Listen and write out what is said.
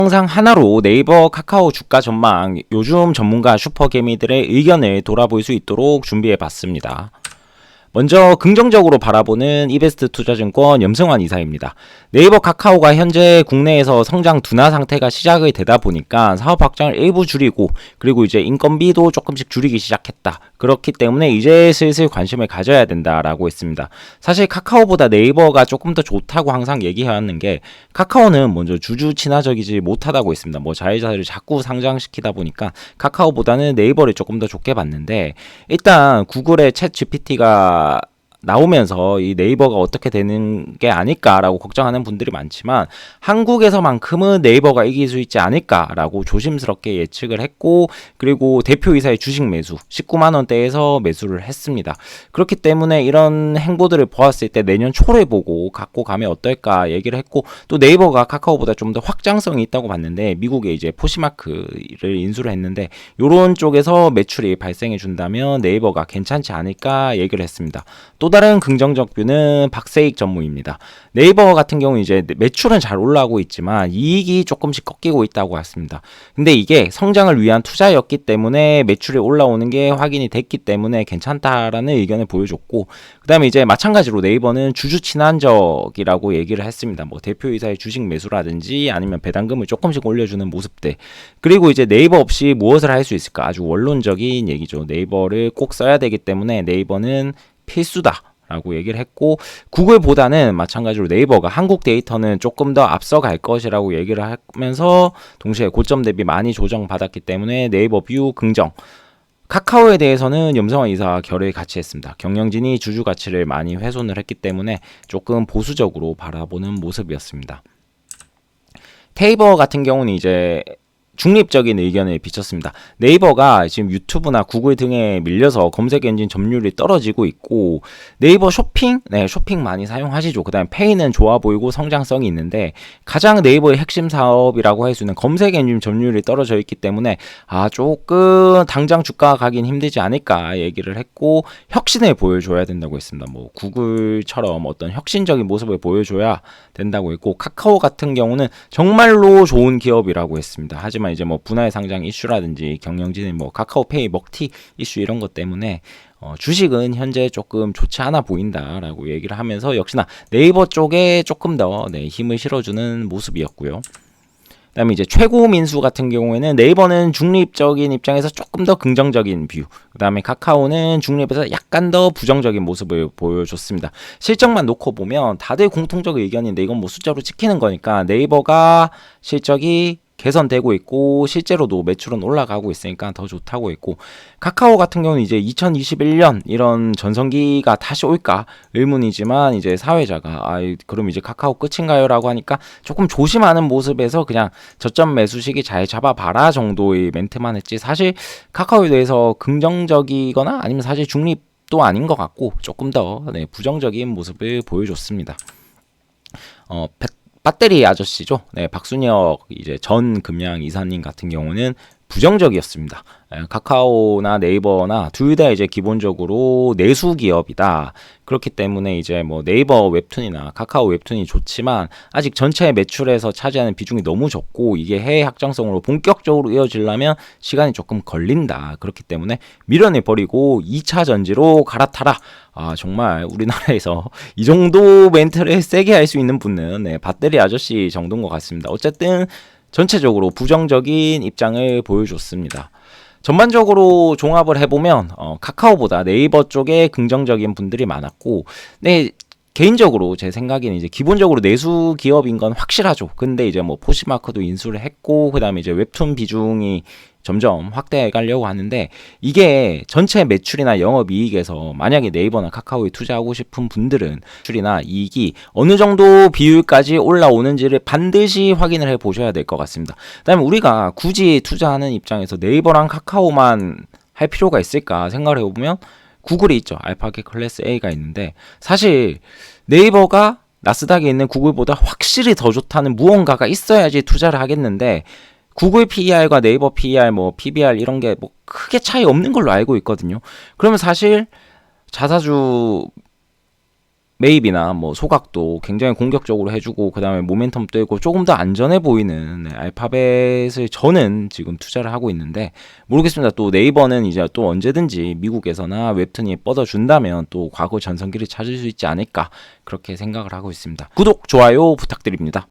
영상 하나로 네이버 카카오 주가 전망, 요즘 전문가 슈퍼개미들의 의견을 돌아볼 수 있도록 준비해 봤습니다. 먼저 긍정적으로 바라보는 이베스트 투자증권 염승환 이사입니다. 네이버 카카오가 현재 국내에서 성장 둔화 상태가 시작이 되다 보니까 사업 확장을 일부 줄이고, 그리고 이제 인건비도 조금씩 줄이기 시작했다. 그렇기 때문에 이제 슬슬 관심을 가져야 된다라고 했습니다. 사실 카카오보다 네이버가 조금 더 좋다고 항상 얘기해왔는 게, 카카오는 먼저 주주 친화적이지 못하다고 했습니다. 뭐 자회사를 자꾸 상장시키다 보니까 카카오보다는 네이버를 조금 더 좋게 봤는데, 일단 구글의 챗 GPT가 나오면서 이 네이버가 어떻게 되는 게 아닐까라고 걱정하는 분들이 많지만, 한국에서만큼은 네이버가 이길 수 있지 않을까라고 조심스럽게 예측을 했고, 그리고 대표이사의 주식 매수 19만 원대에서 매수를 했습니다. 그렇기 때문에 이런 행보들을 보았을 때 내년 초를 보고 갖고 가면 어떨까 얘기를 했고, 또 네이버가 카카오보다 좀 더 확장성이 있다고 봤는데, 미국에 이제 포시마크를 인수를 했는데 요런 쪽에서 매출이 발생해 준다면 네이버가 괜찮지 않을까 얘기를 했습니다. 또 다른 긍정적 뷰는 박세익 전무입니다. 네이버 같은 경우 이제 매출은 잘 올라오고 있지만 이익이 조금씩 꺾이고 있다고 했습니다. 근데 이게 성장을 위한 투자였기 때문에 매출이 올라오는 게 확인이 됐기 때문에 괜찮다라는 의견을 보여줬고, 그 다음에 이제 마찬가지로 네이버는 주주 친환적이라고 얘기를 했습니다. 뭐 대표이사의 주식 매수라든지 아니면 배당금을 조금씩 올려주는 모습들, 그리고 이제 네이버 없이 무엇을 할 수 있을까, 아주 원론적인 얘기죠. 네이버를 꼭 써야 되기 때문에 네이버는 필수다 라고 얘기를 했고, 구글보다는 마찬가지로 네이버가 한국 데이터는 조금 더 앞서갈 것이라고 얘기를 하면서 동시에 고점 대비 많이 조정받았기 때문에 네이버 뷰 긍정. 카카오에 대해서는 염성환 이사와 결을 같이 했습니다. 경영진이 주주 가치를 많이 훼손을 했기 때문에 조금 보수적으로 바라보는 모습이었습니다. 테이버 같은 경우는 이제 중립적인 의견을 비쳤습니다. 네이버가 지금 유튜브나 구글 등에 밀려서 검색 엔진 점유율이 떨어지고 있고, 네이버 쇼핑? 네, 쇼핑 많이 사용하시죠. 그 다음에 페이는 좋아 보이고 성장성이 있는데, 가장 네이버의 핵심 사업이라고 할 수 있는 검색 엔진 점유율이 떨어져 있기 때문에 조금 당장 주가가 가긴 힘들지 않을까 얘기를 했고, 혁신을 보여줘야 된다고 했습니다. 뭐 구글처럼 어떤 혁신적인 모습을 보여줘야 된다고 했고, 카카오 같은 경우는 정말로 좋은 기업이라고 했습니다. 하지만 이제 뭐 분할 상장 이슈라든지 경영진의 뭐 카카오페이 먹튀 이슈 이런 것 때문에 주식은 현재 조금 좋지 않아 보인다라고 얘기를 하면서, 역시나 네이버 쪽에 조금 더 힘을 실어주는 모습이었고요. 그다음에 이제 최고 민수 같은 경우에는 네이버는 중립적인 입장에서 조금 더 긍정적인 뷰, 그다음에 카카오는 중립에서 약간 더 부정적인 모습을 보여줬습니다. 실적만 놓고 보면 다들 공통적 의견인데, 이건 뭐 숫자로 찍히는 거니까 네이버가 실적이 개선되고 있고 실제로도 매출은 올라가고 있으니까 더 좋다고 했고, 카카오 같은 경우는 이제 2021년 이런 전성기가 다시 올까 의문이지만, 이제 사회자가 그럼 이제 카카오 끝인가요? 라고 하니까 조금 조심하는 모습에서 그냥 저점 매수 시기 잘 잡아봐라 정도의 멘트만 했지, 사실 카카오에 대해서 긍정적이거나 아니면 사실 중립도 아닌 것 같고 조금 더 부정적인 모습을 보여줬습니다. 배터리 아저씨죠. 네, 박순혁 이제 전 금양 이사님 같은 경우는 부정적이었습니다. 카카오나 네이버나 둘 다 이제 기본적으로 내수 기업이다. 그렇기 때문에 이제 뭐 네이버 웹툰이나 카카오 웹툰이 좋지만 아직 전체 매출에서 차지하는 비중이 너무 적고, 이게 해외 확장성으로 본격적으로 이어지려면 시간이 조금 걸린다. 그렇기 때문에 미련을 버리고 2차 전지로 갈아타라. 정말 우리나라에서 이 정도 멘트를 세게 할 수 있는 분은 배터리 아저씨 정도인 것 같습니다. 어쨌든 전체적으로 부정적인 입장을 보여줬습니다. 전반적으로 종합을 해보면 카카오보다 네이버 쪽에 긍정적인 분들이 많았고, 개인적으로 제 생각에는 이제 기본적으로 내수 기업인 건 확실하죠. 근데 이제 뭐 포시마크도 인수를 했고, 그 다음에 이제 웹툰 비중이 점점 확대해 가려고 하는데, 이게 전체 매출이나 영업이익에서 만약에 네이버나 카카오에 투자하고 싶은 분들은 매출이나 이익이 어느 정도 비율까지 올라오는지를 반드시 확인을 해 보셔야 될 것 같습니다. 그다음에 우리가 굳이 투자하는 입장에서 네이버랑 카카오만 할 필요가 있을까 생각을 해보면, 구글이 있죠. 알파벳 클래스 A가 있는데, 사실 네이버가 나스닥에 있는 구글보다 확실히 더 좋다는 무언가가 있어야지 투자를 하겠는데, 구글 PER과 네이버 PER, 뭐 PBR 이런 게 뭐 크게 차이 없는 걸로 알고 있거든요. 그러면 사실 자사주 매입이나 뭐 소각도 굉장히 공격적으로 해주고 그 다음에 모멘텀도 있고 조금 더 안전해 보이는 알파벳을 저는 지금 투자를 하고 있는데 모르겠습니다. 또 네이버는 이제 또 언제든지 미국에서나 웹툰이 뻗어준다면 또 과거 전성기를 찾을 수 있지 않을까 그렇게 생각을 하고 있습니다. 구독, 좋아요 부탁드립니다.